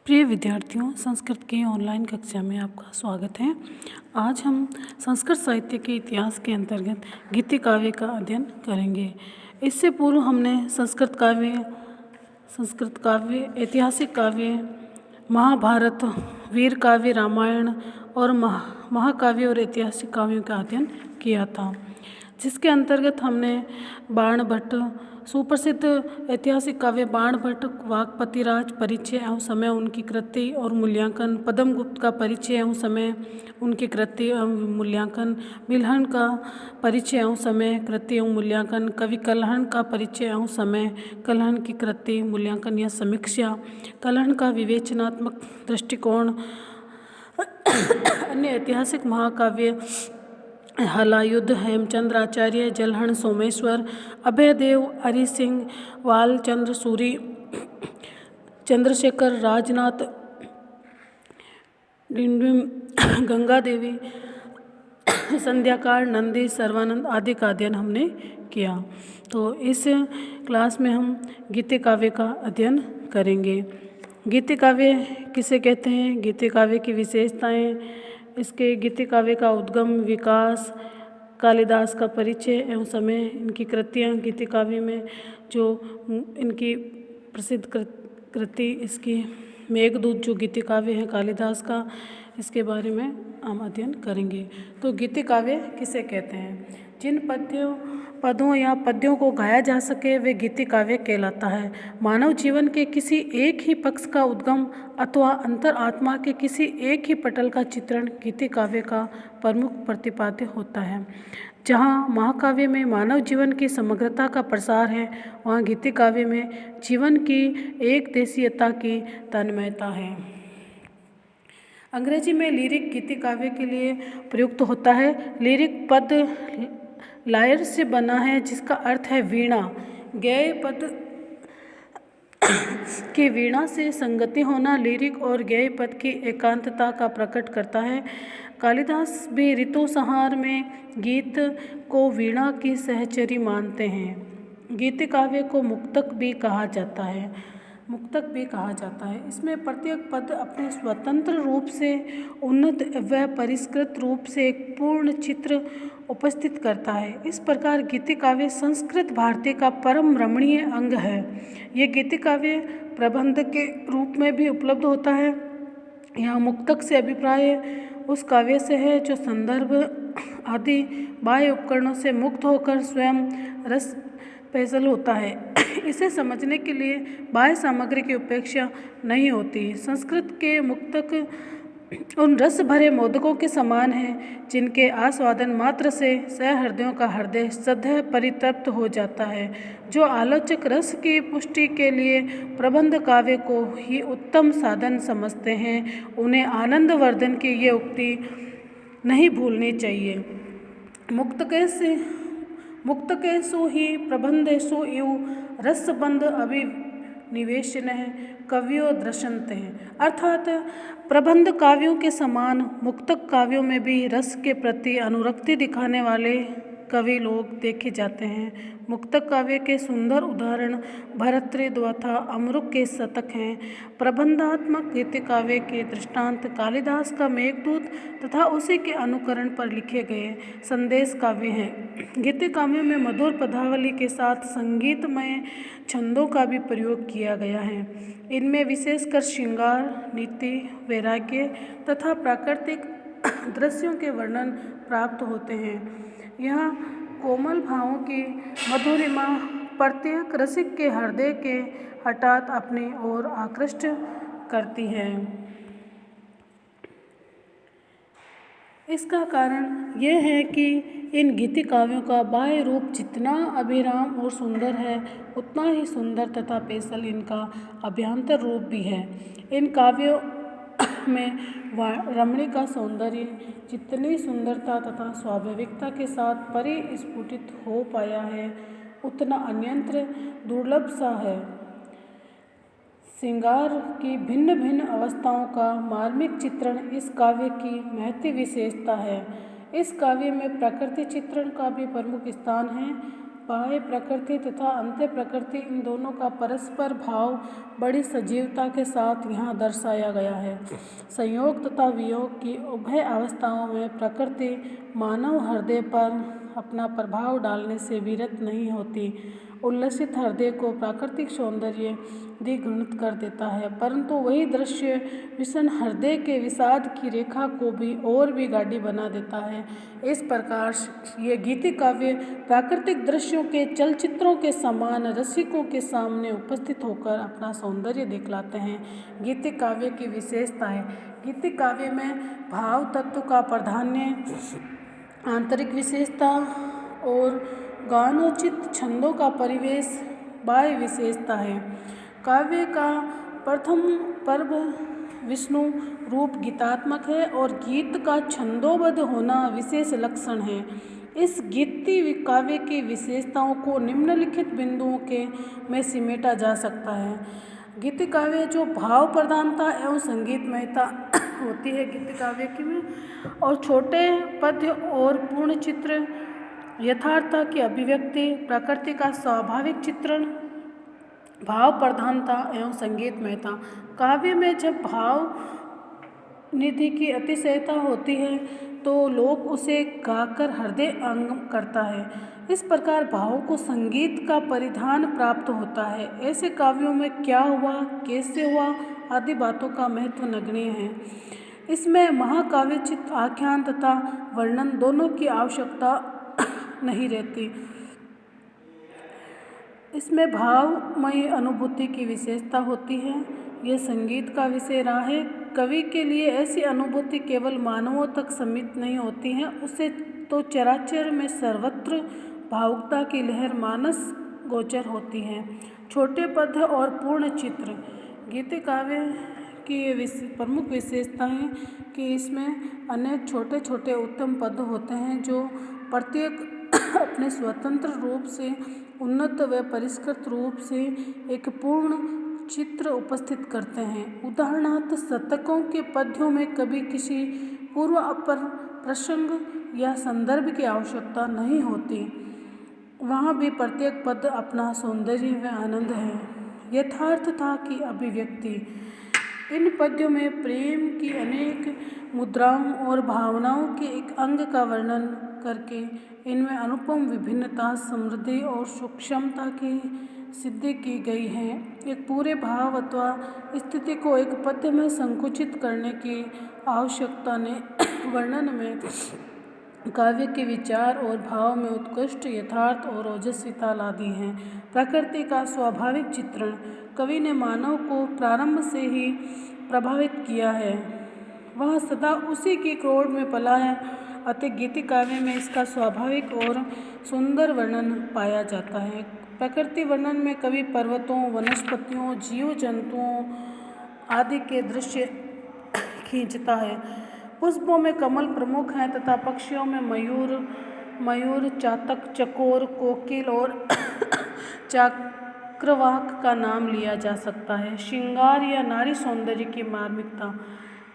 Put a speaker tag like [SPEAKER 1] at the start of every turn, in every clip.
[SPEAKER 1] प्रिय विद्यार्थियों, संस्कृत की ऑनलाइन कक्षा में आपका स्वागत है। आज हम संस्कृत साहित्य के इतिहास के अंतर्गत गीति काव्य का अध्ययन करेंगे। इससे पूर्व हमने संस्कृत काव्य, ऐतिहासिक काव्य, महाभारत, वीर काव्य, रामायण और महाकाव्य और ऐतिहासिक काव्यों का अध्ययन किया था, जिसके अंतर्गत हमने बाणभट्ट, सुप्रसिद्ध ऐतिहासिक काव्य बाणभट्ट, वाक्पतिराज, परिचय एवं समय उनकी कृति और मूल्यांकन, पद्मगुप्त का परिचय एवं समय उनकी कृति एवं मूल्यांकन, बिल्हण का परिचय एवं समय, कृति एवं मूल्यांकन, कवि कल्हण का परिचय एवं समय, कल्हण की कृति, मूल्यांकन या समीक्षा, कल्हण का विवेचनात्मक दृष्टिकोण, अन्य ऐतिहासिक महाकाव्य हलायुद्ध, हेमचंद्र आचार्य, जलहण सोमेश्वर, अभयदेव, हरि सिंह, वालचंद्र सूरी, चंद्रशेखर, राजनाथ, डिंडम, गंगा देवी, संध्याकाळ, नंदी, सर्वानंद आदि का अध्ययन हमने किया। तो इस क्लास में हम गीति काव्य का अध्ययन करेंगे। गीति काव्य किसे कहते हैं, गीति काव्य की विशेषताएं, इसके गीति काव्य का उद्गम, विकास, कालिदास का परिचय एवं समय, इनकी कृतियाँ, गीति काव्य में जो इनकी प्रसिद्ध कृति इसकी मेघदूत जो गीति काव्य है कालिदास का, इसके बारे में हम अध्ययन करेंगे। तो गीति काव्य किसे कहते हैं? जिन पदों या पद्यों को गाया जा सके वे गीति काव्य कहलाता है। मानव जीवन के किसी एक ही पक्ष का उद्गम अथवा अंतर आत्मा के किसी एक ही पटल का चित्रण गीति काव्य का प्रमुख प्रतिपाद्य होता है। जहाँ महाकाव्य में मानव जीवन की समग्रता का प्रसार है, वहाँ गीति काव्य में जीवन की एक देशीयता की तन्मयता है। अंग्रेजी में लिरिक गीति काव्य के लिए प्रयुक्त होता है। लिरिक पद लायर से बना है, जिसका अर्थ है वीणा। गेय पद की वीणा से संगति होना लिरिक और गेय पद की एकांतता का प्रकट करता है। कालिदास भी ऋतुसंहार में गीत को वीणा की सहचरी मानते हैं। गीति काव्य को मुक्तक भी कहा जाता है। इसमें प्रत्येक पद अपने स्वतंत्र रूप से उन्नत व परिष्कृत रूप से एक पूर्ण चित्र उपस्थित करता है। इस प्रकार गीति काव्य संस्कृत भारतीय का परम रमणीय अंग है। ये गीति काव्य प्रबंध के रूप में भी उपलब्ध होता है। यहाँ मुक्तक से अभिप्राय उस काव्य से है जो संदर्भ आदि बाह्य उपकरणों से मुक्त होकर स्वयं रस पैसल होता है। इसे समझने के लिए बाह्य सामग्री की उपेक्षा नहीं होती। संस्कृत के मुक्तक उन रस भरे मोदकों के समान हैं, जिनके आस्वादन मात्र से सहृदयों का हृदय सदैव परितृप्त हो जाता है। जो आलोचक रस की पुष्टि के लिए प्रबंध काव्य को ही उत्तम साधन समझते हैं, उन्हें आनंदवर्धन की ये उक्ति नहीं भूलनी चाहिए। मुक्तकेषु हि प्रबन्धेषु इव रसबन्ध अभिनिवेशिनः कवियो दृश्यन्ते। अर्थात प्रबंध काव्यों के समान मुक्तक काव्यों में भी रस के प्रति अनुरक्ति दिखाने वाले कवि लोग देखे जाते हैं। मुक्तक काव्य के सुंदर उदाहरण भरतृ तथा अमरुक के शतक हैं। प्रबंधात्मक गीति काव्य के दृष्टांत कालिदास का मेघदूत तथा उसी के अनुकरण पर लिखे गए संदेश काव्य हैं। गीति काव्यों में मधुर पदावली के साथ संगीतमय छंदों का भी प्रयोग किया गया है। इनमें विशेषकर श्रृंगार, नीति, वैराग्य तथा प्राकृतिक दृश्यों के वर्णन प्राप्त होते हैं। यह कोमल भावों की मधुरिमा प्रत्येक रसिक के हृदय के हठात अपनी ओर आकृष्ट करती है। इसका कारण यह है कि इन गीति काव्यों का बाह्य रूप जितना अभिराम और सुंदर है, उतना ही सुंदर तथा पेशल इनका अभ्यंतर रूप भी है। इन काव्यों में रमणीका सौंदर्य जितनी सुंदरता तथा स्वाभाविकता के साथ परिस्फुटित हो पाया है, उतना अन्यत्र दुर्लभ सा है। श्रृंगार की भिन्न भिन्न अवस्थाओं का मार्मिक चित्रण इस काव्य की महती विशेषता है। इस काव्य में प्रकृति चित्रण का भी प्रमुख स्थान है। बाह्य प्रकृति तथा अंत्य प्रकृति, इन दोनों का परस्पर भाव बड़ी सजीवता के साथ यहाँ दर्शाया गया है। संयोग तथा वियोग की उभय अवस्थाओं में प्रकृति मानव हृदय पर अपना प्रभाव डालने से विरत नहीं होती। उल्लसित हृदय को प्राकृतिक सौंदर्य द्विगुणित कर देता है, परंतु वही दृश्य विषण हृदय के विषाद की रेखा को भी और भी गाढ़ी बना देता है। इस प्रकार ये गीति काव्य प्राकृतिक दृश्यों के चलचित्रों के समान रसिकों के सामने उपस्थित होकर अपना सौंदर्य दिखलाते हैं। गीति काव्य की विशेषताएं। गीति काव्य में भाव तत्व का प्राधान्य, आंतरिक विशेषता और गानोचित छंदों का परिवेश बाह्य विशेषता है। काव्य का प्रथम पर्व विष्णु रूप गीतात्मक है और गीत का छंदोबद्ध होना विशेष लक्षण है। इस गीति काव्य की विशेषताओं को निम्नलिखित बिंदुओं के में सिमेटा जा सकता है। गीति काव्य जो भाव प्रधानता एवं संगीतमयता होती है गीति काव्य की में, और छोटे पद्य और पूर्ण चित्र, यथार्थता की अभिव्यक्ति, प्रकृति का स्वाभाविक चित्रण, भाव प्रधानता एवं संगीतमयता। काव्य में जब भाव निधि की अतिशयता होती है तो लोग उसे गाकर हृदय अंगम करता है। इस प्रकार भावों को संगीत का परिधान प्राप्त होता है। ऐसे काव्यों में क्या हुआ, कैसे हुआ आदि बातों का महत्व नगण्य है। इसमें महाकाव्यचित आख्यान तथा वर्णन दोनों की आवश्यकता नहीं रहती। इसमें भावमयी अनुभूति की विशेषता होती है। यह संगीत का विषय रहा है। कवि के लिए ऐसी अनुभूति केवल मानवों तक सीमित नहीं होती है, उसे तो चराचर में सर्वत्र भावुकता की लहर मानस गोचर होती है। छोटे पद्य और पूर्ण चित्र। गीति काव्य की ये प्रमुख विशेषता है कि इसमें अनेक छोटे छोटे उत्तम पद्य होते हैं जो प्रत्येक अपने स्वतंत्र रूप से उन्नत व परिष्कृत रूप से एक पूर्ण चित्र उपस्थित करते हैं। उदाहरणार्थ शतकों के पद्यों में कभी किसी पूर्व अपर प्रसंग या संदर्भ की आवश्यकता नहीं होती। वहाँ भी प्रत्येक पद अपना सौंदर्य व आनंद है। यथार्थता की अभिव्यक्ति। इन पद्यों में प्रेम की अनेक मुद्राओं और भावनाओं के एक अंग का वर्णन करके इनमें अनुपम विभिन्नता, समृद्धि और सूक्ष्मता की सिद्धि की गई है। एक पूरे भाव अथवा स्थिति को एक पद्य में संकुचित करने की आवश्यकता ने वर्णन में काव्य के विचार और भाव में उत्कृष्ट यथार्थ और ओजस्विता ला दी है। प्रकृति का स्वाभाविक चित्रण। कवि ने मानव को प्रारंभ से ही प्रभावित किया है, वह सदा उसी की क्रोध में पला है, अतः गीति काव्य में इसका स्वाभाविक और सुंदर वर्णन पाया जाता है। प्रकृति वर्णन में कवि पर्वतों, वनस्पतियों, जीव जंतुओं आदि के दृश्य खींचता है। पुष्पों में कमल प्रमुख हैं तथा पक्षियों में मयूर, चातक, चकोर, कोकिल और चक्रवाक का नाम लिया जा सकता है। श्रृंगार या नारी सौंदर्य की मार्मिकता।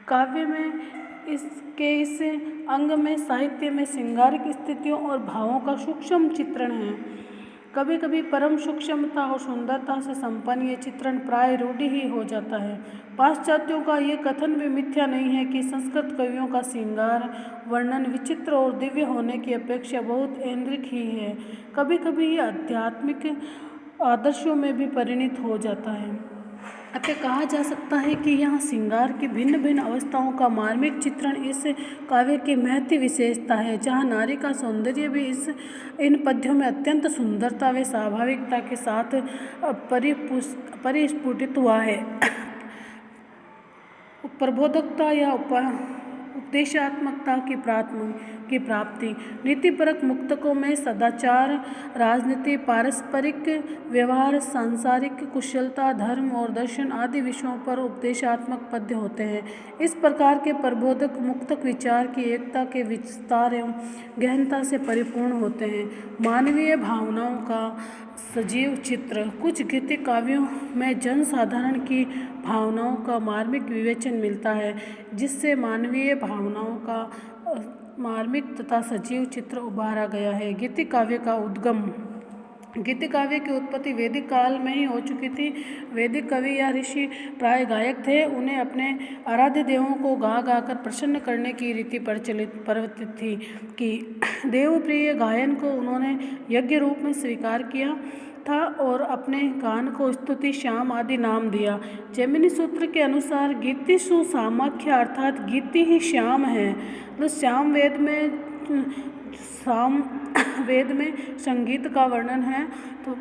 [SPEAKER 1] काव्य में इस अंग में साहित्य में श्रृंगारिक स्थितियों और भावों का सूक्ष्म चित्रण है। कभी कभी परम सूक्ष्मता और सुंदरता से संपन्न ये चित्रण प्राय रूढ़ि ही हो जाता है। पाश्चात्यों का ये कथन भी मिथ्या नहीं है कि संस्कृत कवियों का श्रृंगार वर्णन विचित्र और दिव्य होने की अपेक्षा बहुत ऐन्द्रिक ही है। कभी कभी ये आध्यात्मिक आदर्शों में भी परिणत हो जाता है। अतः कहा जा सकता है कि यहाँ श्रृंगार की भिन्न भिन्न अवस्थाओं का मार्मिक चित्रण इस काव्य की महती विशेषता है। जहाँ नारी का सौंदर्य भी इन पद्यों में अत्यंत सुंदरता व स्वाभाविकता के साथ परिस्फुटित हुआ है। प्रबोधकता या उपदेशात्मकता की प्राप्ति। नीतिपरक मुक्तकों में सदाचार, राजनीति, पारस्परिक व्यवहार, सांसारिक कुशलता, धर्म और दर्शन आदि विषयों पर उपदेशात्मक पद्य होते हैं। इस प्रकार के प्रबोधक मुक्तक विचार की एकता के विस्तार एवं गहनता से परिपूर्ण होते हैं। मानवीय भावनाओं का सजीव चित्र। कुछ गीति काव्यों में जन साधारण की भावनाओं का मार्मिक विवेचन मिलता है, जिससे मानवीय भावनाओं का मार्मिक तथा सजीव चित्र उभारा गया है। गीति काव्य का उद्गम। गीति काव्य की उत्पत्ति वैदिक काल में ही हो चुकी थी। वैदिक कवि या ऋषि प्राय गायक थे। उन्हें अपने आराध्य देवों को गा गाकर प्रसन्न करने की रीति प्रवर्तित थी कि देवप्रिय गायन को उन्होंने यज्ञ रूप में स्वीकार किया था और अपने गान को स्तुति श्याम आदि नाम दिया। जैमिनी सूत्र के अनुसार गीतिषु सामाख्य अर्थात गीति ही श्याम है। तो श्याम वेद में संगीत का वर्णन है। तो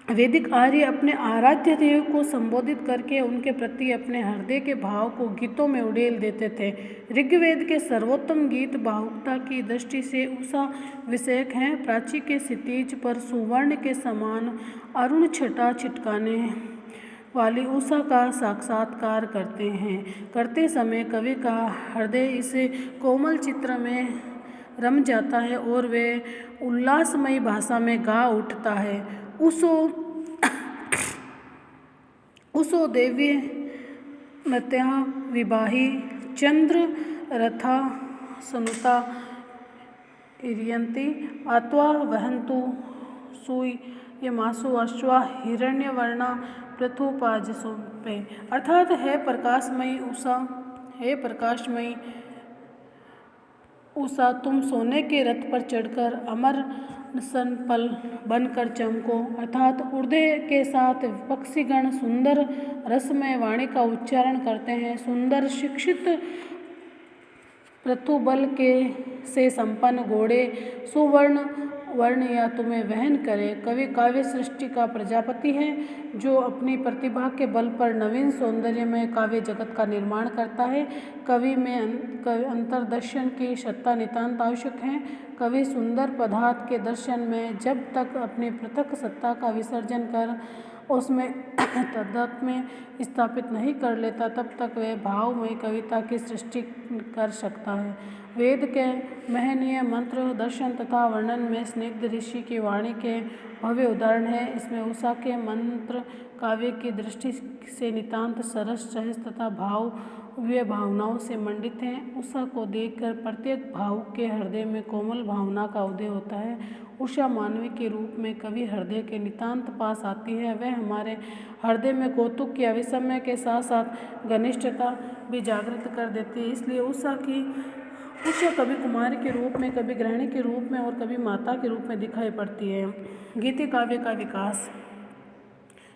[SPEAKER 1] वैदिक आर्य अपने आराध्य देव को संबोधित करके उनके प्रति अपने हृदय के भाव को गीतों में उड़ेल देते थे। ऋग्वेद के सर्वोत्तम गीत भावुकता की दृष्टि से उषा विषयक हैं। प्राची के क्षितिज पर सुवर्ण के समान अरुण छटा छिटकाने वाली उषा का साक्षात्कार करते समय कवि का हृदय इस कोमल चित्र में रम जाता है और वे उल्लासमयी भाषा में गा उठता है। उसो देव्य नत्या विवाही चंद्र रथा सनुता इरियंती आत्वा वहंतु सूयमासु अश्वा हिरण्यवर्णा पृथुपाजसु पे। अर्थात हे प्रकाशमयी उषा तुम सोने के रथ पर चढ़कर अमर सन पल बनकर चमको। अर्थात उर्दे के साथ पक्षीगण सुंदर रसमय वाणी का उच्चारण करते हैं। सुंदर शिक्षित पृथुबल से संपन्न घोड़े सुवर्ण वर्ण या तुम्हें वहन करे। कवि काव्य सृष्टि का प्रजापति है जो अपनी प्रतिभा के बल पर नवीन सौंदर्य में काव्य जगत का निर्माण करता है। कवि में अंतर्दर्शन की सत्ता नितांत आवश्यक है। कवि सुंदर पदार्थ के दर्शन में जब तक अपनी पृथक सत्ता का विसर्जन कर उसमें तद्वत में स्थापित नहीं कर लेता तब तक वह भावमयी कविता की सृष्टि कर सकता है। वेद के महनीय मंत्र दर्शन तथा वर्णन में स्निग्ध ऋषि की वाणी के भव्य उदाहरण है। इसमें उषा के मंत्र काव्य की दृष्टि से नितांत सरस सहज तथा भाव्य भावनाओं से मंडित हैं। उषा को देखकर प्रत्येक भावुक के हृदय में कोमल भावना का उदय होता है। उषा मानवी के रूप में कवि हृदय के नितांत पास आती है। वह हमारे हृदय में कौतुक की अविस्मय के साथ साथ घनिष्ठता भी जागृत कर देती है। इसलिए उषा कभी कुमारी के रूप में, कभी गृहिणी के रूप में और कभी माता के रूप में दिखाई पड़ती है। गीति काव्य का विकास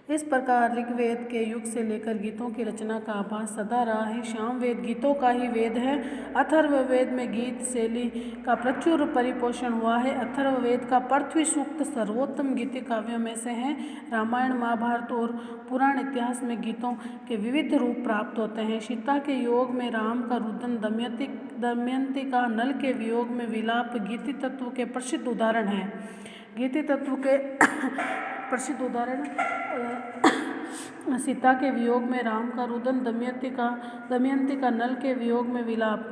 [SPEAKER 1] इस प्रकार ऋग्वेद के युग से लेकर गीतों की रचना का आभास सदा रहा है। सामवेद गीतों का ही वेद है। अथर्ववेद में गीत शैली का प्रचुर परिपोषण हुआ है। अथर्ववेद का पृथ्वी सूक्त सर्वोत्तम गीति काव्यों में से है। रामायण महाभारत और पुराण इतिहास में गीतों के विविध रूप प्राप्त होते हैं। सीता के योग में राम का रुदन, दमयंती का नल के वियोग में विलाप गीति तत्व के प्रसिद्ध उदाहरण हैं। गीति तत्व के प्रसिद्ध उदाहरण सीता के वियोग में राम का रुदन, दमयंती का नल के वियोग में विलाप।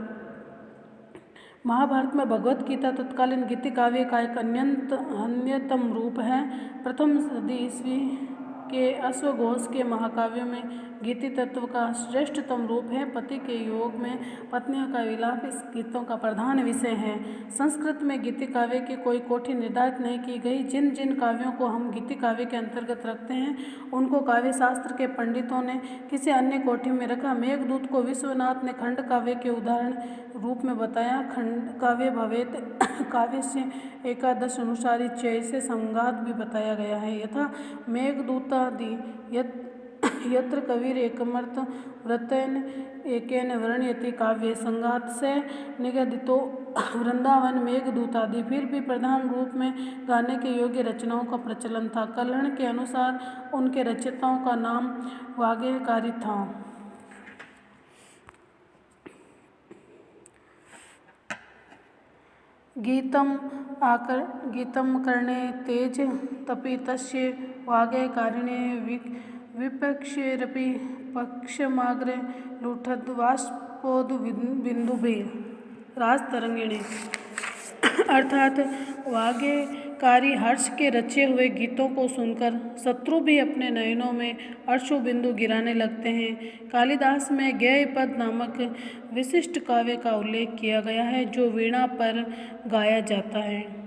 [SPEAKER 1] महाभारत में भगवत गीता तत्कालीन गीति काव्य का एक अन्यतम रूप है। प्रथम सदी ईस्वी के अश्वघोष के महाकाव्यों में गीति तत्व का श्रेष्ठतम रूप है। पति के योग में पत्नियों का विलाप इस गीतों का प्रधान विषय है। संस्कृत में गीति काव्य की कोई कोटि निर्धारित नहीं की गई। जिन जिन काव्यों को हम गीति काव्य के अंतर्गत रखते हैं उनको काव्य शास्त्र के पंडितों ने किसी अन्य कोटि में रखा। मेघदूत को विश्वनाथ ने खंड काव्य के उदाहरण रूप में बताया। खंड काव्य भवेत काव्य से एकादश अनुसारी चय से संघात भी बताया गया है। यथा मेघदूतादि यत्र कविर एकमर्थ व्रतेन एकेन वर्णयति काव्य संघात से निगदितो वृंदावन मेघदूतादि। फिर भी प्रधान रूप में गाने के योग्य रचनाओं का प्रचलन था। कल्हण के अनुसार उनके रचयिताओं का नाम वाग्यकारी था। गीतम कर्णे तेज तपि तस्य वाग्यकारिणे विपक्षेरपि पक्षमाग्रे लुठद्वाष्पोद बिंदुभिः राजतरंगिणी। अर्थात वाग्यकारी हर्ष के रचे हुए गीतों को सुनकर शत्रु भी अपने नयनों में अश्रु बिंदु गिराने लगते हैं। कालिदास में गेयपद नामक विशिष्ट काव्य का उल्लेख किया गया है जो वीणा पर गाया जाता है।